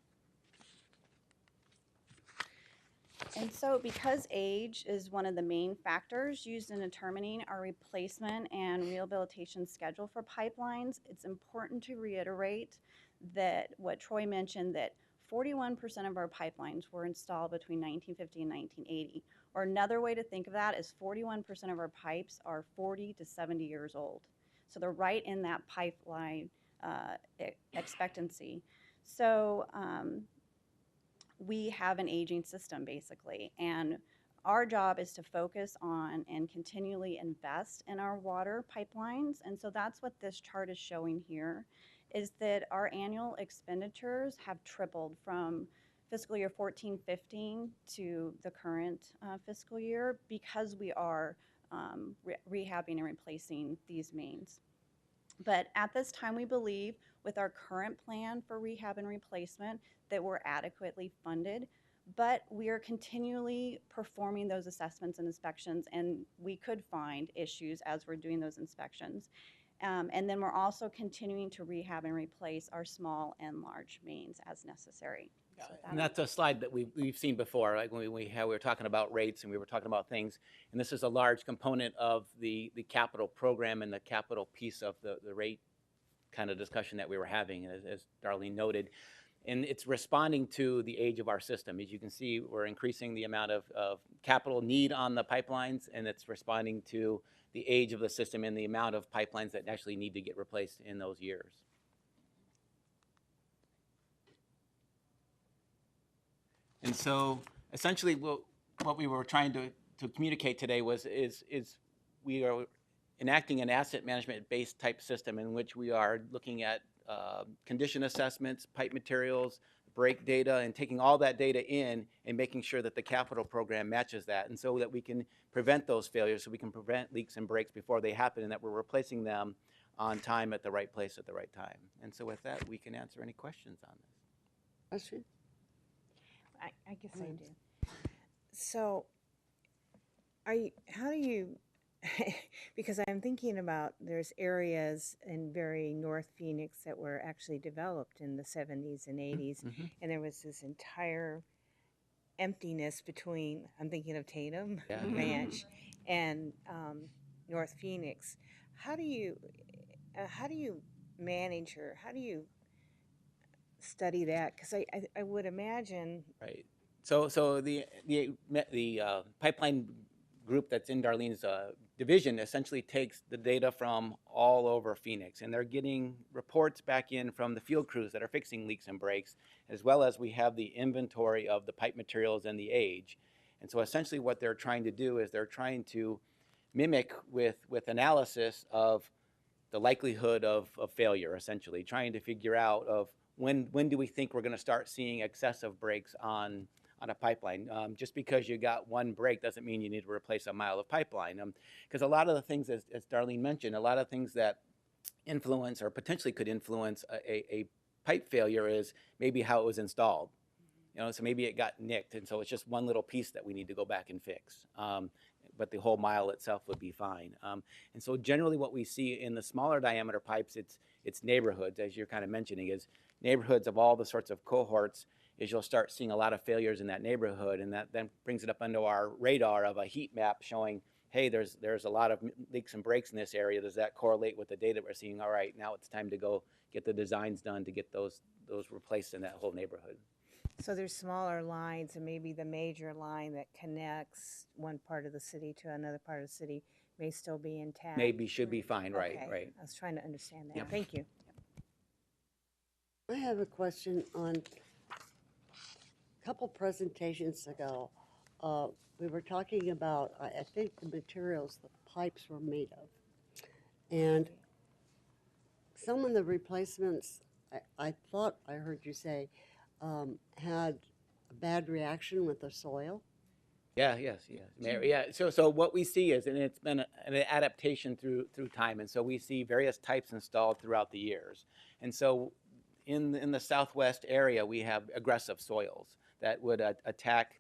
And so because age is one of the main factors used in determining our replacement and rehabilitation schedule for pipelines, it's important to reiterate that what Troy mentioned, that 41% of our pipelines were installed between 1950 and 1980. Or another way to think of that is 41% of our pipes are 40 to 70 years old. So they're right in that pipeline expectancy. So we have an aging system basically, and our job is to focus on and continually invest in our water pipelines. And so that's what this chart is showing here, is that our annual expenditures have tripled from fiscal year 14-15 to the current fiscal year, because we are rehabbing and replacing these mains. But at this time, we believe with our current plan for rehab and replacement that we're adequately funded, but we are continually performing those assessments and inspections, and we could find issues as we're doing those inspections. And then we're also continuing to rehab and replace our small and large mains as necessary. So with that, And that's a slide that we've seen before, like when we were talking about rates and we were talking about things. And this is a large component of the capital program and the capital piece of the rate kind of discussion that we were having, as Darlene noted. And it's responding to the age of our system. As you can see, we're increasing the amount of capital need on the pipelines, and it's responding to the age of the system and the amount of pipelines that actually need to get replaced in those years. And so essentially what we were trying to communicate today is we are enacting an asset management based type system in which we are looking at condition assessments, pipe materials, break data, and taking all that data in and making sure that the capital program matches that, and so that we can prevent those failures, so we can prevent leaks and breaks before they happen, and that we're replacing them on time at the right place at the right time. And so with that, we can answer any questions on this. Question? I guess I do. So, how do you, because I'm thinking about there's areas in very North Phoenix that were actually developed in the 70s and 80s, and there was this entire emptiness between, I'm thinking of Tatum Ranch and North Phoenix. How do you manage, or how do you study that? Because I would imagine. Right. So the pipeline group that's in Darlene's division essentially takes the data from all over Phoenix, and they're getting reports back in from the field crews that are fixing leaks and breaks, as well as we have the inventory of the pipe materials and the age. And so essentially what they're trying to do is they're trying to mimic with analysis of the likelihood of failure, essentially trying to figure out of when do we think we're going to start seeing excessive breaks on a pipeline. Just because you got one break doesn't mean you need to replace a mile of pipeline. Because a lot of the things, as Darlene mentioned, a lot of things that influence or potentially could influence a pipe failure is maybe how it was installed. You know, so maybe it got nicked, and so it's just one little piece that we need to go back and fix. But the whole mile itself would be fine. And so generally what we see in the smaller diameter pipes, it's neighborhoods, as you're kind of mentioning, is neighborhoods of all the sorts of cohorts, is you'll start seeing a lot of failures in that neighborhood, and that then brings it up under our radar of a heat map showing, hey, there's a lot of leaks and breaks in this area. Does that correlate with the data we're seeing? All right, now it's time to go get the designs done to get those replaced in that whole neighborhood. So there's smaller lines, and maybe the major line that connects one part of the city to another part of the city may still be intact. Maybe should be fine, right, Okay. right. I was trying to understand that. Yep. Thank you. I have a question on a couple presentations ago. We were talking about, I think, the materials the pipes were made of. And some of the replacements, I thought I heard you say, had a bad reaction with the soil. Yeah, yes. Mary, yeah. So what we see is, and it's been an adaptation through time, and so we see various types installed throughout the years. And so in the southwest area, we have aggressive soils that would attack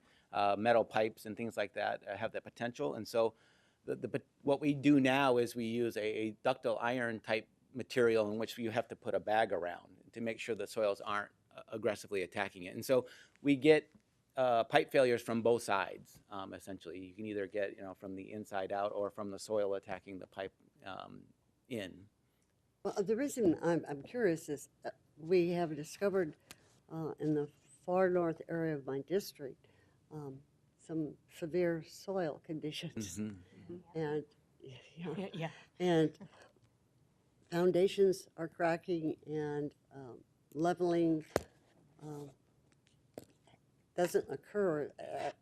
metal pipes and things like that, have that potential. And so what we do now is we use a ductile iron type material in which you have to put a bag around to make sure the soils aren't aggressively attacking it. And so we get pipe failures from both sides, essentially. You can either get, from the inside out or from the soil attacking the pipe in. Well, the reason I'm curious is we have discovered in the far north area of my district some severe soil conditions. And, Yeah. and foundations are cracking and leveling doesn't occur.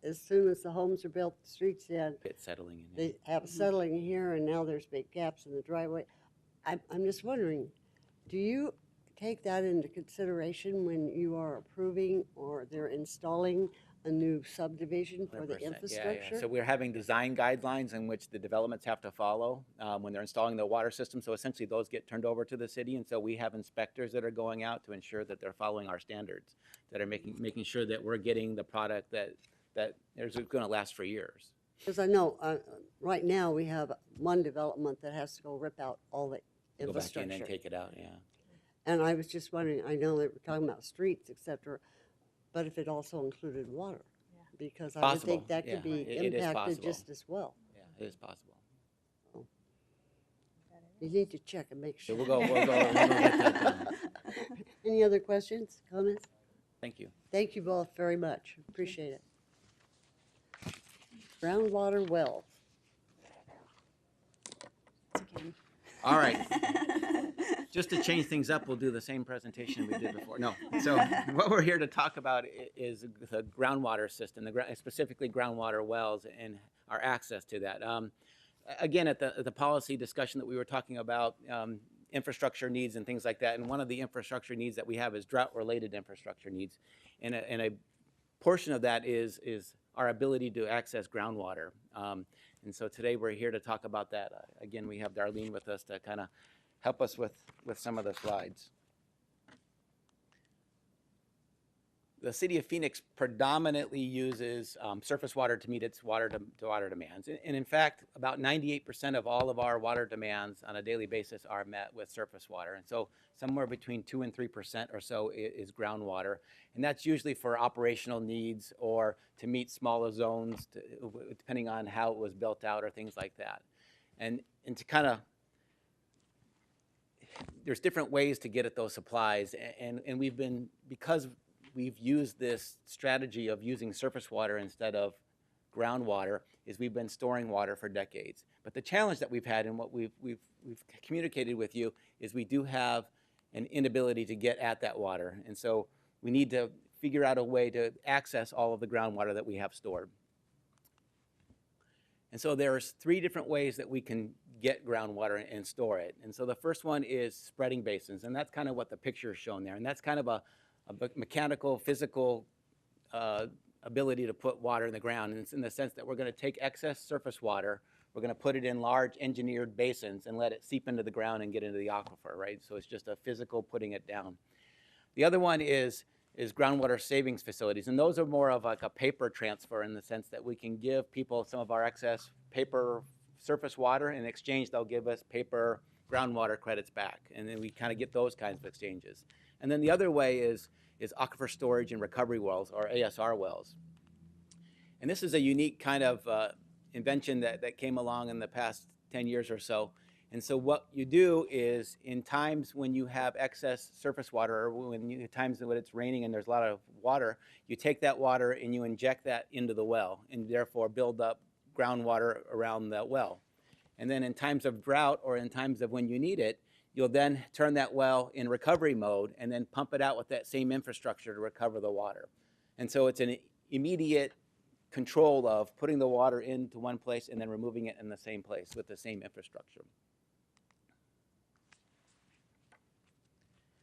As soon as the homes are built, the streets in, Pit settling in. they have settling here, and now there's big gaps in the driveway. I'm just wondering, do you take that into consideration when you are approving or they're installing a new subdivision for the 100%, yeah, infrastructure? yeah. So we're having design guidelines in which the developments have to follow when they're installing the water system. So essentially those get turned over to the city. And so we have inspectors that are going out to ensure that they're following our standards, that are making sure that we're getting the product that is going to last for years. Because I know right now we have one development that has to go rip out all the Go back in and infrastructure. take it out, yeah. And I was just wondering, I know that we're talking about streets, et cetera, but if it also included water? Because I would Possible, think that could yeah, be it is impacted possible. just as well. Yeah, it is possible. You need to check and make So sure. we'll get that done. Any other questions, comments? Thank you. Thank you both very much. Appreciate it. Groundwater wells. Again. All right. Just to change things up, we'll do the same presentation we did before. No. So what we're here to talk about is the groundwater system, specifically groundwater wells and our access to that. Again, at the policy discussion that we were talking about, infrastructure needs and things like that, and one of the infrastructure needs that we have is drought-related infrastructure needs. And a portion of that is our ability to access groundwater. And so today we're here to talk about that. Again, we have Darlene with us to kind of help us with some of the slides. The city of Phoenix predominantly uses surface water to meet its water demands. And in fact, about 98% of all of our water demands on a daily basis are met with surface water. And so somewhere between 2 and 3% or so is groundwater. And that's usually for operational needs or to meet smaller zones, depending on how it was built out or things like that. And to kind of, there's different ways to get at those supplies. And we've been, because we've used this strategy of using surface water instead of groundwater, is we've been storing water for decades. But the challenge that we've had and what we've communicated with you is we do have an inability to get at that water. And so we need to figure out a way to access all of the groundwater that we have stored. And so there's 3 different ways that we can get groundwater and store it. And so the first one is spreading basins, and that's kind of what the picture is shown there. And that's kind of a mechanical, physical ability to put water in the ground. And it's in the sense that we're going to take excess surface water, we're going to put it in large engineered basins and let it seep into the ground and get into the aquifer, right? So it's just a physical putting it down. The other one is groundwater savings facilities. And those are more of like a paper transfer in the sense that we can give people some of our excess paper surface water. In exchange, they'll give us paper groundwater credits back. And then we kind of get those kinds of exchanges. And then the other way is aquifer storage and recovery wells, or ASR wells. And this is a unique kind of invention that came along in the past 10 years or so. And so what you do is, in times when you have excess surface water, or times when it's raining and there's a lot of water, you take that water and you inject that into the well, and therefore build up groundwater around that well. And then in times of drought or in times of when you need it, you'll then turn that well in recovery mode and then pump it out with that same infrastructure to recover the water. And so it's an immediate control of putting the water into one place and then removing it in the same place with the same infrastructure.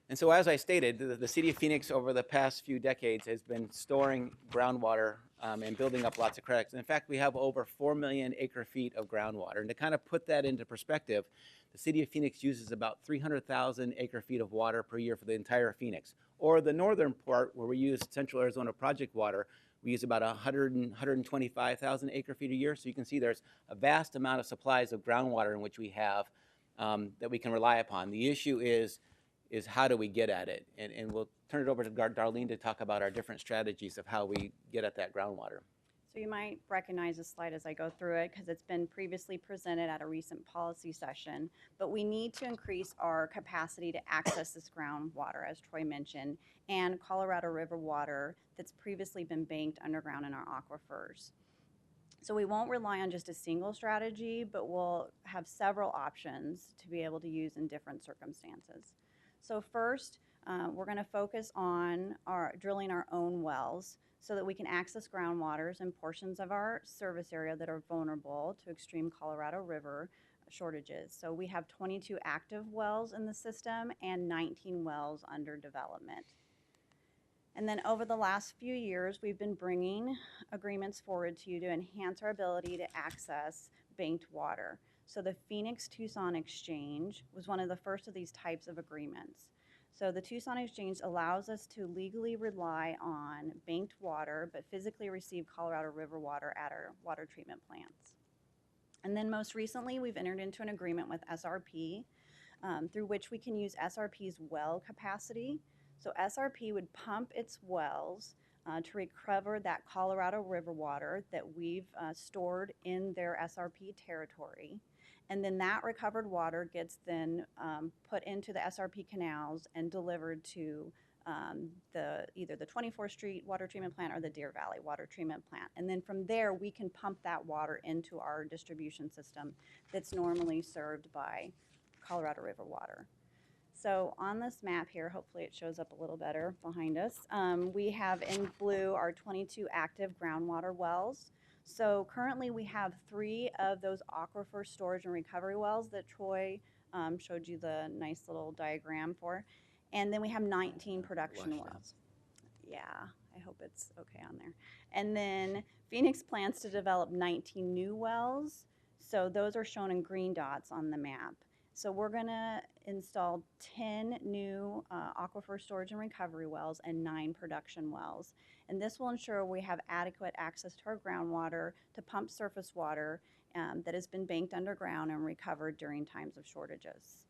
And so as I stated, the city of Phoenix over the past few decades has been storing groundwater and building up lots of credits. In fact, we have over 4 million acre feet of groundwater. And to kind of put that into perspective, the city of Phoenix uses about 300,000 acre feet of water per year for the entire Phoenix. Or the northern part, where we use Central Arizona project water, we use about 125,000 acre feet a year. So you can see there's a vast amount of supplies of groundwater in which we have that we can rely upon. The issue is is how do we get at it? And we'll turn it over to Darlene to talk about our different strategies of how we get at that groundwater. So you might recognize this slide as I go through it because it's been previously presented at a recent policy session. But we need to increase our capacity to access this groundwater, as Troy mentioned, and Colorado River water that's previously been banked underground in our aquifers. So we won't rely on just a single strategy, but we'll have several options to be able to use in different circumstances. So first, we're going to focus on drilling our own wells so that we can access groundwaters in portions of our service area that are vulnerable to extreme Colorado River shortages. So we have 22 active wells in the system and 19 wells under development. And then over the last few years, we've been bringing agreements forward to you to enhance our ability to access banked water. So the Phoenix-Tucson Exchange was one of the first of these types of agreements. So the Tucson Exchange allows us to legally rely on banked water, but physically receive Colorado River water at our water treatment plants. And then most recently, we've entered into an agreement with SRP, through which we can use SRP's well capacity. So SRP would pump its wells to recover that Colorado River water that we've stored in their SRP territory. And then that recovered water gets then put into the SRP canals and delivered to either the 24th Street Water Treatment Plant or the Deer Valley Water Treatment Plant. And then from there, we can pump that water into our distribution system that's normally served by Colorado River water. So on this map here, hopefully it shows up a little better behind us, we have in blue our 22 active groundwater wells. So currently we have 3 of those aquifer storage and recovery wells that Troy showed you the nice little diagram for. And then we have 19 production wells. Yeah, I hope it's okay on there. And then Phoenix plans to develop 19 new wells. So those are shown in green dots on the map. So we're going to install 10 new aquifer storage and recovery wells and 9 production wells. And this will ensure we have adequate access to our groundwater to pump surface water that has been banked underground and recovered during times of shortages.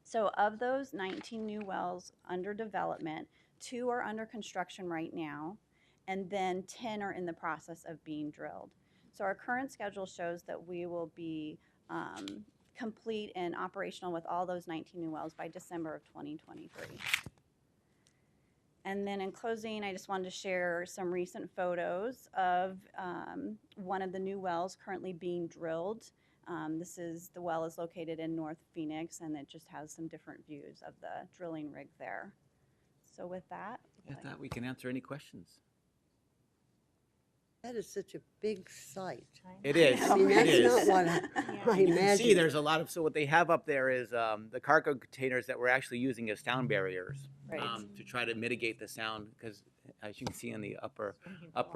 So of those 19 new wells under development, 2 are under construction right now, and then 10 are in the process of being drilled. So our current schedule shows that we will be complete and operational with all those 19 new wells by December of 2023. And then in closing, I just wanted to share some recent photos of one of the new wells currently being drilled. The well is located in North Phoenix, and it just has some different views of the drilling rig there. So with that, I thought we can answer any questions. That is such a big site. It is. I mean, It that's is. not what I You can see imagined. there's a lot of, so what they have up there is the cargo containers that we're actually using as sound barriers Right. to try to mitigate the sound, because as you can see in the upper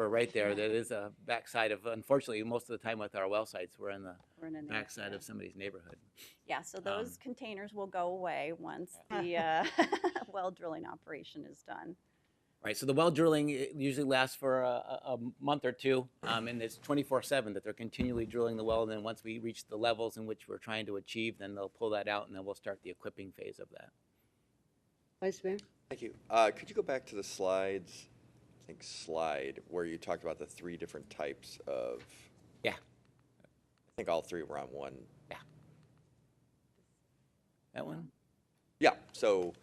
right there, there is a backside of, unfortunately, most of the time with our well sites, we're in the we're in a backside of somebody's neighborhood. Yeah, so those containers will go away once the well drilling operation is done. Right, so the well drilling usually lasts for a month or two, and it's 24/7 that they're continually drilling the well. And then once we reach the levels in which we're trying to achieve, then they'll pull that out, and then we'll start the equipping phase of that. Vice Mayor? Thank you. Could you go back to the slides, I think slide, where you talked about the 3 different types of, Yeah, I think all 3 were on one. that one. Yeah, so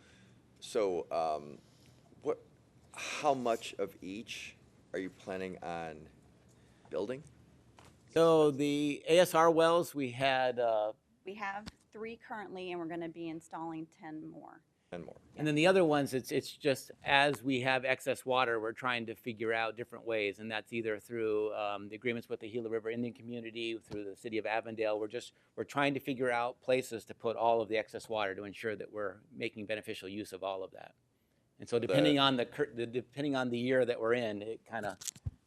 how much of each are you planning on building? So the ASR wells, we had, We have 3 currently, and we're going to be installing 10 more. And more. and then the other ones, it's just as we have excess water, we're trying to figure out different ways, and that's either through the agreements with the Gila River Indian community, through the city of Avondale. We're trying to figure out places to put all of the excess water to ensure that we're making beneficial use of all of that. And so depending on depending on the year that we're in, it kind of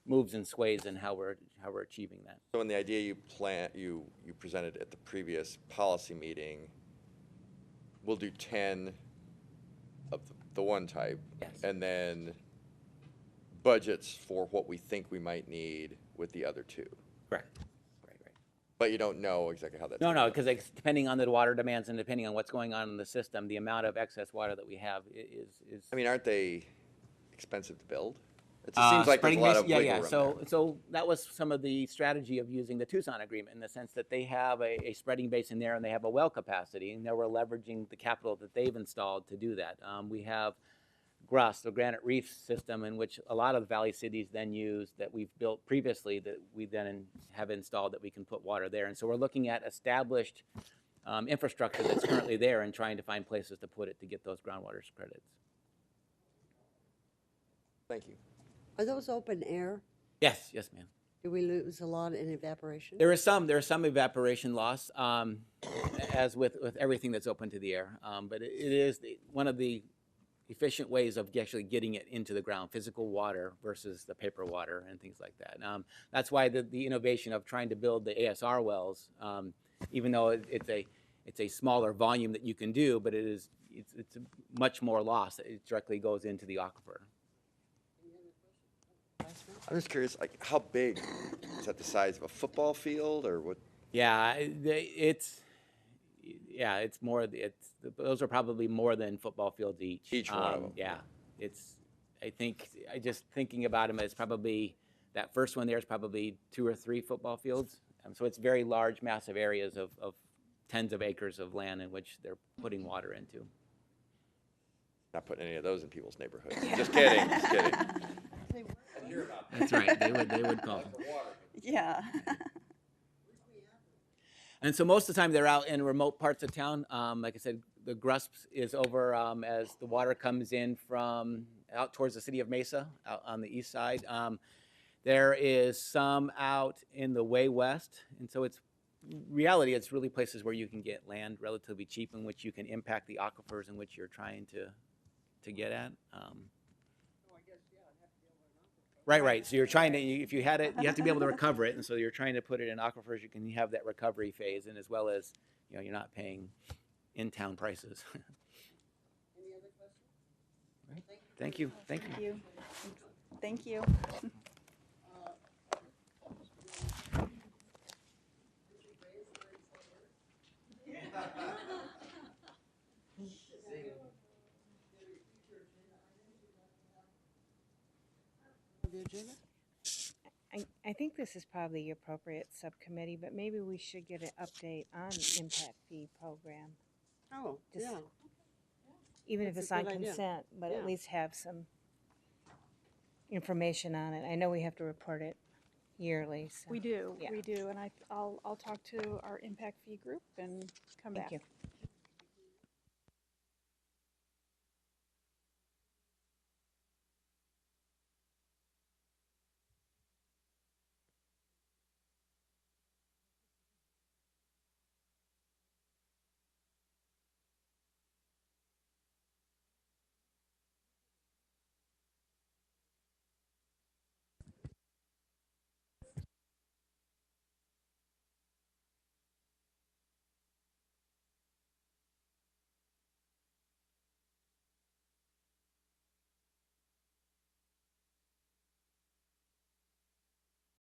moves and sways in how we're achieving that. So in the idea you presented at the previous policy meeting, we'll do 10 of the one type. Yes. And then budgets for what we think we might need with the other 2. Correct. Right. But you don't know exactly how that's. No, gonna no, look. because depending on the water demands and depending on what's going on in the system, the amount of excess water that we have is. I mean, aren't they expensive to build? It just seems like there's a Spreading lot base- of yeah, wiggle yeah. room So, there. so that was some of the strategy of using the Tucson agreement in the sense that they have a spreading basin there and they have a well capacity, and they were leveraging the capital that they've installed to do that. We have GRUS, the Granite Reef system, in which a lot of the valley cities then use that we've built previously that we then have installed that we can put water there. And so we're looking at established infrastructure that's currently there and trying to find places to put it to get those groundwater credits. Thank you. Are those open air? Yes, yes, ma'am. Do we lose a lot in evaporation? There is some evaporation loss, as with everything that's open to the air. But it is one of the efficient ways of actually getting it into the ground, physical water versus the paper water and things like that. That's why the innovation of trying to build the ASR wells, even though it's a smaller volume that you can do, but it's much more loss. It directly goes into the aquifer. I'm just curious, like, how big is that? The size of a football field, or what? Yeah, it's more. Those are probably more than football fields each. Each one of them. Yeah, I think just thinking about them, it's probably that first one there is probably 2 or 3 football fields. So it's very large, massive areas of tens of acres of land in which they're putting water into. Not putting any of those in people's neighborhoods. Just kidding. Just kidding. That's right. They would call. Yeah. And so most of the time they're out in remote parts of town. Like I said, the GRUSP is over as the water comes in from out towards the city of Mesa, out on the east side. There is some out in the way west. And so it's really places where you can get land relatively cheap in which you can impact the aquifers in which you're trying to get at. Right. So you're trying to, if you had it, you have to be able to recover it. And so you're trying to put it in aquifers, you can have that recovery phase, and as well as, you're not paying in-town prices. Any other questions? Right. Thank you. Thank you. Thank you. The agenda? I think this is probably the appropriate subcommittee, but maybe we should get an update on impact fee program, Oh, Just- yeah. even if That's it's a on good idea. consent, but Yeah. at least have some information on it. I know we have to report it yearly, so. We do, Yeah. and I'll talk to our impact fee group and come back. Thank you.